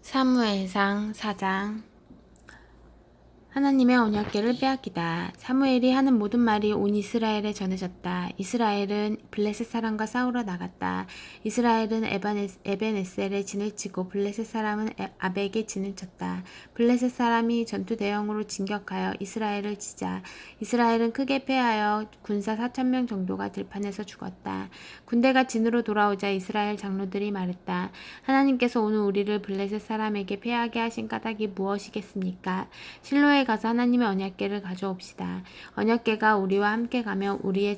사무엘상 4장. 하나님의 언약궤를 빼앗기다. 사무엘이 하는 모든 말이 온 이스라엘에 전해졌다. 이스라엘은 블레셋 사람과 싸우러 나갔다. 이스라엘은 에벤에셀에 진을 치고 블레셋 사람은 아벡에 진을 쳤다. 블레셋 사람이 전투 대형으로 진격하여 이스라엘을 치자 이스라엘은 크게 패하여 군사 4,000명 정도가 들판에서 죽었다. 군대가 진으로 돌아오자 이스라엘 장로들이 말했다. 하나님께서 오늘 우리를 블레셋 사람에게 패하게 하신 까닭이 무엇이겠습니까? 실로에 가서 하나님의 언약궤를 가져옵시다. 언약궤가 우리와 함께 가면 우리를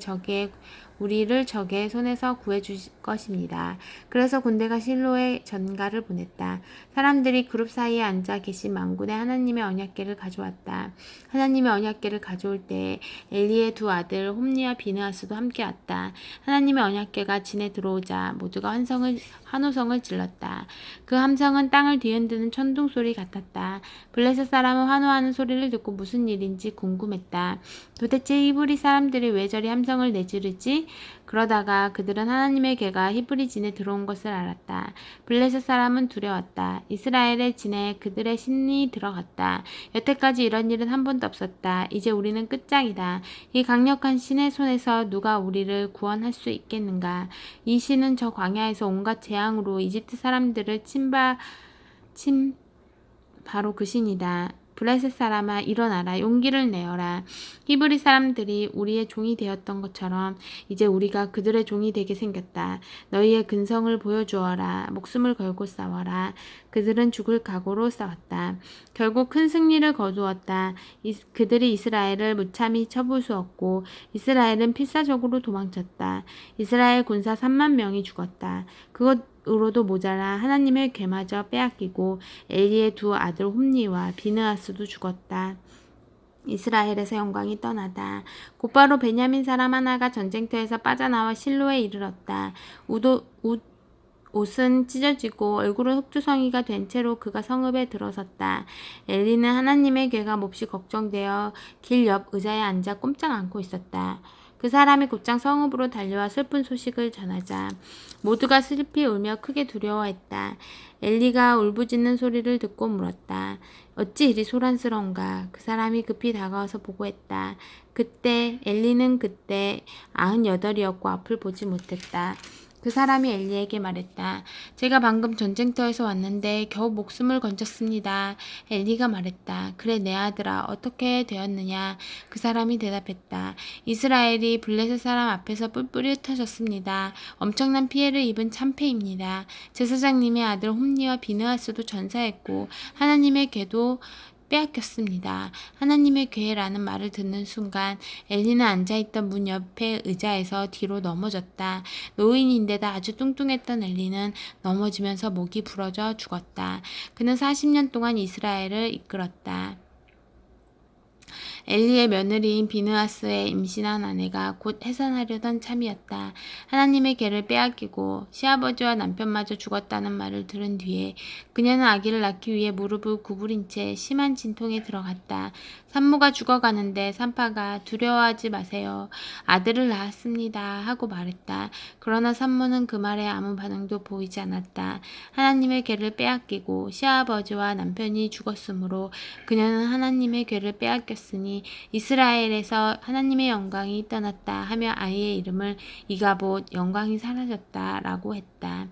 적의 손에서 구해주실 것입니다. 그래서 군대가 실로에 전가를 보냈다. 사람들이 그룹 사이에 앉아 계신 만군의 하나님의 언약궤를 가져왔다. 하나님의 언약궤를 가져올 때 엘리의 두 아들 홈리와 비느하스도 함께 왔다. 하나님의 언약궤가 진에 들어오자 모두가 환호성을 질렀다. 그 함성은 땅을 뒤흔드는 천둥 소리 같았다. 블레셋 사람은 환호하는 소리를 듣고 무슨 일인지 궁금했다. 도대체 히브리 사람들이 왜 저리 함성을 내지르지? 그러다가 그들은 하나님의 궤가 히브리 진에 들어온 것을 알았다. 블레셋 사람은 두려웠다. 이스라엘의 진에 그들의 신이 들어갔다. 여태까지 이런 일은 한 번도 없었다. 이제 우리는 끝장이다. 이 강력한 신의 손에서 누가 우리를 구원할 수 있겠는가? 이 신은 저 광야에서 온갖 재앙으로 이집트 사람들을 바로 그 신이다. 블레셋 사람아 일어나라. 용기를 내어라. 히브리 사람들이 우리의 종이 되었던 것처럼 이제 우리가 그들의 종이 되게 생겼다. 너희의 근성을 보여주어라. 목숨을 걸고 싸워라. 그들은 죽을 각오로 싸웠다. 결국 큰 승리를 거두었다. 그들이 이스라엘을 무참히 쳐부수었고 이스라엘은 필사적으로 도망쳤다. 이스라엘 군사 3만 명이 죽었다. 그것으로도 모자라 하나님의 궤마저 빼앗기고 엘리의 두 아들 홈리와 비느하스도 죽었다. 이스라엘에서 영광이 떠나다. 곧바로 베냐민 사람 하나가 전쟁터에서 빠져나와 실로에 이르렀다. 옷은 찢어지고 얼굴은 흑투성이가 된 채로 그가 성읍에 들어섰다. 엘리는 하나님의 궤가 몹시 걱정되어 길 옆 의자에 앉아 꼼짝 않고 있었다. 그 사람이 곧장 성읍으로 달려와 슬픈 소식을 전하자 모두가 슬피 울며 크게 두려워했다. 엘리가 울부짖는 소리를 듣고 물었다. 어찌 이리 소란스러운가? 그 사람이 급히 다가와서 보고했다. 엘리는 그때 98이었고 앞을 보지 못했다. 그 사람이 엘리에게 말했다. 제가 방금 전쟁터에서 왔는데 겨우 목숨을 건졌습니다. 엘리가 말했다. 그래 내 아들아 어떻게 되었느냐? 그 사람이 대답했다. 이스라엘이 블레셋 사람 앞에서 뿔뿔이 흩어졌습니다. 엄청난 피해를 입은 참패입니다. 제사장님의 아들 홈리와 비느하스도 전사했고 하나님의 궤도 빼앗겼습니다. 하나님의 궤라는 말을 듣는 순간 엘리는 앉아있던 문 옆의 의자에서 뒤로 넘어졌다. 노인인데다 아주 뚱뚱했던 엘리는 넘어지면서 목이 부러져 죽었다. 그는 40년 동안 이스라엘을 이끌었다. 엘리의 며느리인 비느하스의 임신한 아내가 곧 해산하려던 참이었다. 하나님의 궤를 빼앗기고 시아버지와 남편마저 죽었다는 말을 들은 뒤에 그녀는 아기를 낳기 위해 무릎을 구부린 채 심한 진통에 들어갔다. 산모가 죽어가는데 산파가 두려워하지 마세요. 아들을 낳았습니다. 하고 말했다. 그러나 산모는 그 말에 아무 반응도 보이지 않았다. 하나님의 궤를 빼앗기고 시아버지와 남편이 죽었으므로 그녀는 하나님의 궤를 빼앗겼으니 이스라엘에서 하나님의 영광이 떠났다 하며 아이의 이름을 이가봇 영광이 사라졌다 라고 했다.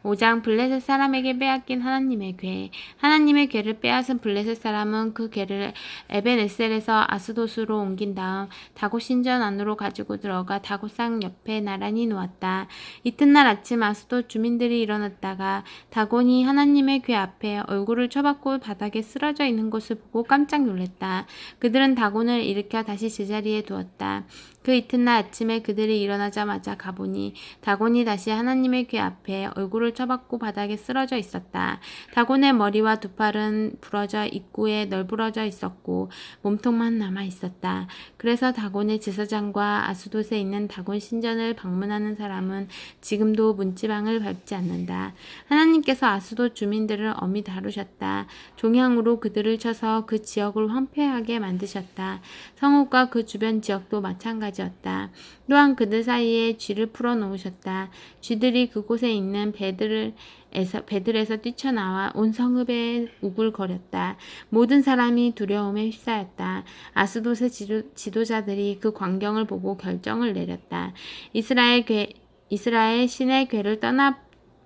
5장 블레셋 사람에게 빼앗긴 하나님의 궤. 하나님의 궤를 빼앗은 블레셋 사람은 그 궤를 에벤에셀에서 아스돗으로 옮긴 다음 다곳 신전 안으로 가지고 들어가 다곳상 옆에 나란히 놓았다. 이튿날 아침 아스돗 주민들이 일어났다가 다곤이 하나님의 궤 앞에 얼굴을 쳐박고 바닥에 쓰러져 있는 것을 보고 깜짝 놀랐다. 그들은 다곤을 일으켜 다시 제자리에 두었다. 그 이튿날 아침에 그들이 일어나자마자 가보니 다곤이 다시 하나님의 궤 앞에 얼굴을 쳐박고 바닥에 쓰러져 있었다. 다곤의 머리와 두 팔은 부러져 입구에 널브러져 있었고 몸통만 남아 있었다. 그래서 다곤의 제사장과 아스돗에 있는 다곤 신전을 방문하는 사람은 지금도 문지방을 밟지 않는다. 하나님께서 아스돗 주민들을 엄히 다루셨다. 종향으로 그들을 쳐서 그 지역을 황폐하게 만드셨다. 성읍과 그 주변 지역도 마찬가지 가지었다. 또한 그들 사이에 쥐를 풀어 놓으셨다. 쥐들이 그곳에 있는 배들에서 뛰쳐나와 온 성읍에 우글거렸다. 모든 사람이 두려움에 휩싸였다. 아스돗의 지도자들이 그 광경을 보고 결정을 내렸다. 이스라엘 신의 궤를 떠나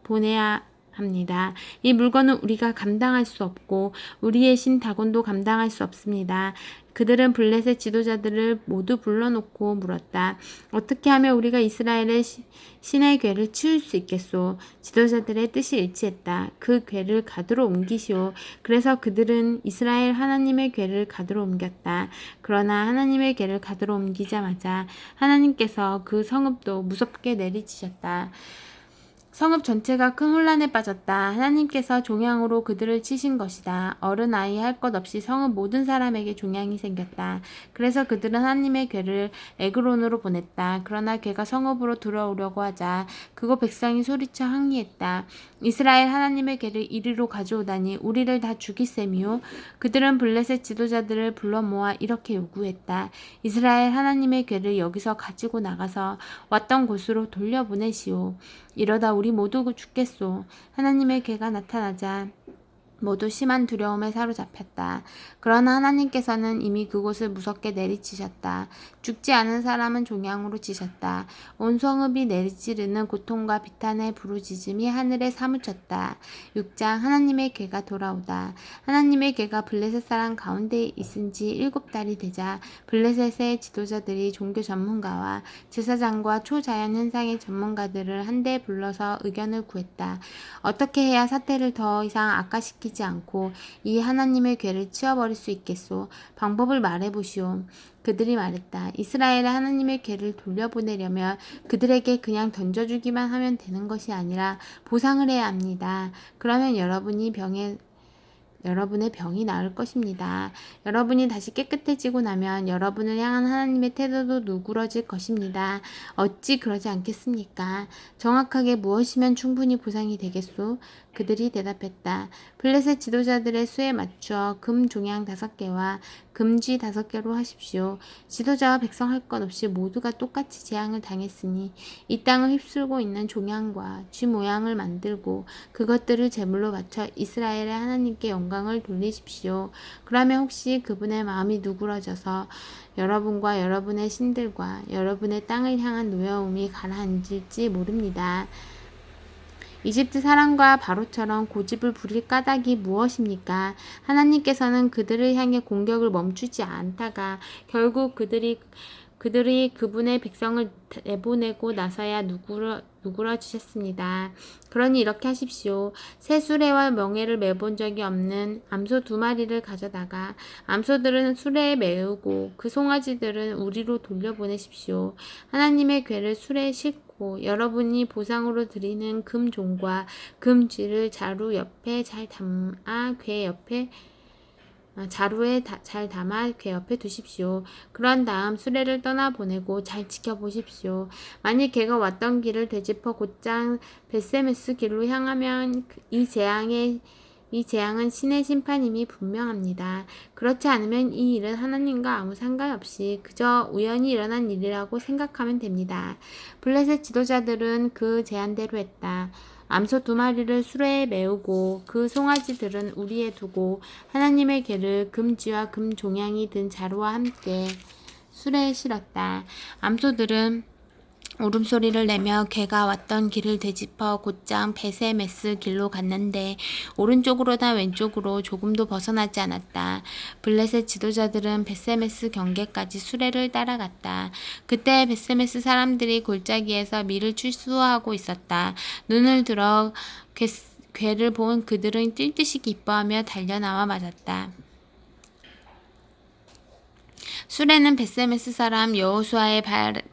보내야 합니다. 이 물건은 우리가 감당할 수 없고 우리의 신 다곤도 감당할 수 없습니다. 그들은 블레셋 지도자들을 모두 불러놓고 물었다. 어떻게 하면 우리가 이스라엘의 신의 궤를 치울 수 있겠소? 지도자들의 뜻이 일치했다. 그 궤를 가드로 옮기시오. 그래서 그들은 이스라엘 하나님의 궤를 가드로 옮겼다. 그러나 하나님의 궤를 가드로 옮기자마자 하나님께서 그 성읍도 무섭게 내리치셨다. 성읍 전체가 큰 혼란에 빠졌다. 하나님께서 종양으로 그들을 치신 것이다. 어른 아이 할 것 없이 성읍 모든 사람에게 종양이 생겼다. 그래서 그들은 하나님의 궤를 에그론으로 보냈다. 그러나 궤가 성읍으로 들어오려고 하자 그곳 백성이 소리쳐 항의했다. 이스라엘 하나님의 궤를 이리로 가져오다니 우리를 다 죽일 셈이요. 그들은 블레셋 지도자들을 불러 모아 이렇게 요구했다. 이스라엘 하나님의 궤를 여기서 가지고 나가서 왔던 곳으로 돌려보내시오. 이러다 우리 모두 죽겠소. 하나님의 궤가 나타나자 모두 심한 두려움에 사로잡혔다. 그러나 하나님께서는 이미 그곳을 무섭게 내리치셨다. 죽지 않은 사람은 종양으로 치셨다. 온 성읍이 내리찌르는 고통과 비탄의 부르짖음이 하늘에 사무쳤다. 6장 하나님의 궤가 돌아오다. 하나님의 궤가 블레셋 사람 가운데 있은 지 7달이 되자 블레셋의 지도자들이 종교 전문가와 제사장과 초자연 현상의 전문가들을 한데 불러서 의견을 구했다. 어떻게 해야 사태를 더 이상 악화시키지 않고 이 하나님의 궤를 치워버릴 수 있겠소? 방법을 말해보시오. 그들이 말했다. 이스라엘의 하나님의 궤를 돌려보내려면 그들에게 그냥 던져주기만 하면 되는 것이 아니라 보상을 해야 합니다. 그러면 여러분의 병이 나을 것입니다. 여러분이 다시 깨끗해지고 나면 여러분을 향한 하나님의 태도도 누그러질 것입니다. 어찌 그러지 않겠습니까? 정확하게 무엇이면 충분히 보상이 되겠소? 그들이 대답했다. 블레셋 지도자들의 수에 맞추어 금 종양 5개와 금쥐 5개로 하십시오. 지도자와 백성 할 것 없이 모두가 똑같이 재앙을 당했으니 이 땅을 휩쓸고 있는 종양과 쥐 모양을 만들고 그것들을 제물로 바쳐 이스라엘의 하나님께 영광을 돌리십시오. 그러면 혹시 그분의 마음이 누그러져서 여러분과 여러분의 신들과 여러분의 땅을 향한 노여움이 가라앉을지 모릅니다. 이집트 사람과 바로처럼 고집을 부릴 까닭이 무엇입니까? 하나님께서는 그들을 향해 공격을 멈추지 않다가 결국 그들이 그분의 백성을 내보내고 나서야 누그러지셨습니다. 그러니 이렇게 하십시오. 새 수레와 멍에를 매본 적이 없는 암소 2마리를 가져다가 암소들은 수레에 메우고 그 송아지들은 우리로 돌려보내십시오. 하나님의 궤를 수레에 싣고 여러분이 보상으로 드리는 금종과 금쥐를 자루 옆에 잘 담아 궤 옆에 자루에 잘 담아 궤 옆에 두십시오. 그런 다음 수레를 떠나보내고 잘 지켜보십시오. 만일 걔가 왔던 길을 되짚어 곧장 벳세메스 길로 향하면 이 재앙은 신의 심판임이 분명합니다. 그렇지 않으면 이 일은 하나님과 아무 상관없이 그저 우연히 일어난 일이라고 생각하면 됩니다. 블레셋 지도자들은 그 제안대로 했다. 암소 2마리를 수레에 메우고 그 송아지들은 우리에 두고 하나님의 궤를 금쥐와 금종양이 든 자루와 함께 수레에 실었다. 암소들은 울음소리를 내며 걔가 왔던 길을 되짚어 곧장 베세메스 길로 갔는데 오른쪽으로나 왼쪽으로 조금도 벗어나지 않았다. 블레셋 지도자들은 베세메스 경계까지 수레를 따라갔다. 그때 베세메스 사람들이 골짜기에서 밀을 추수하고 있었다. 눈을 들어 궤를 본 그들은 뛸 듯이 기뻐하며 달려나와 맞았다. 수레는 벳세메스 사람 여호수아의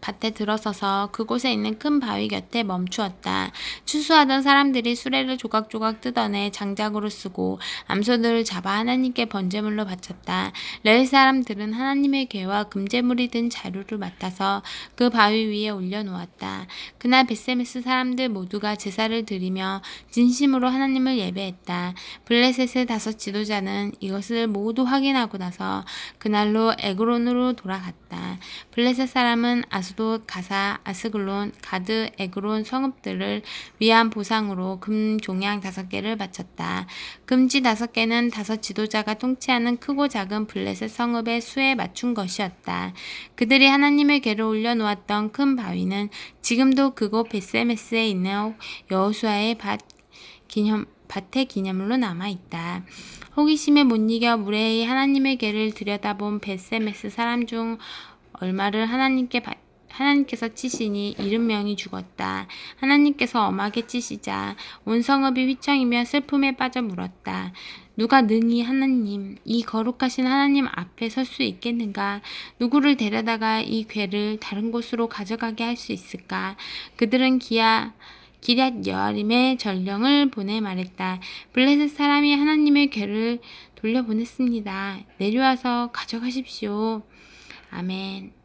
밭에 들어서서 그곳에 있는 큰 바위 곁에 멈추었다. 추수하던 사람들이 수레를 조각조각 뜯어내 장작으로 쓰고 암소들을 잡아 하나님께 번제물로 바쳤다. 레위 사람들은 하나님의 궤와 금제물이 든 자루를 맡아서 그 바위 위에 올려놓았다. 그날 벳세메스 사람들 모두가 제사를 드리며 진심으로 하나님을 예배했다. 블레셋의 5 지도자는 이것을 모두 확인하고 나서 그날로 에그론을 바벨론으로 돌아갔다. 블레셋 사람은 아스돗, 가사, 아스글론, 가드, 에그론 성읍들을 위한 보상으로 금 종양 5개를 바쳤다. 금지 5개는 5 지도자가 통치하는 크고 작은 블레셋 성읍의 수에 맞춘 것이었다. 그들이 하나님의 궤를 올려놓았던 큰 바위는 지금도 그곳 벳세메스에 있는 여호수아의 밭의 기념으로 남아있다. 호기심에 못 이겨 무례히 하나님의 궤를 들여다본 벳세메스 사람 중 얼마를 하나님께서 치시니 70명이 죽었다. 하나님께서 엄하게 치시자 온 성읍이 휘청이며 슬픔에 빠져 물었다. 누가 능히 하나님, 이 거룩하신 하나님 앞에 설 수 있겠는가? 누구를 데려다가 이 궤를 다른 곳으로 가져가게 할 수 있을까? 그들은 기럇 여아림의 전령을 보내 말했다. 블레셋 사람이 하나님의 궤를 돌려보냈습니다. 내려와서 가져가십시오. 아멘.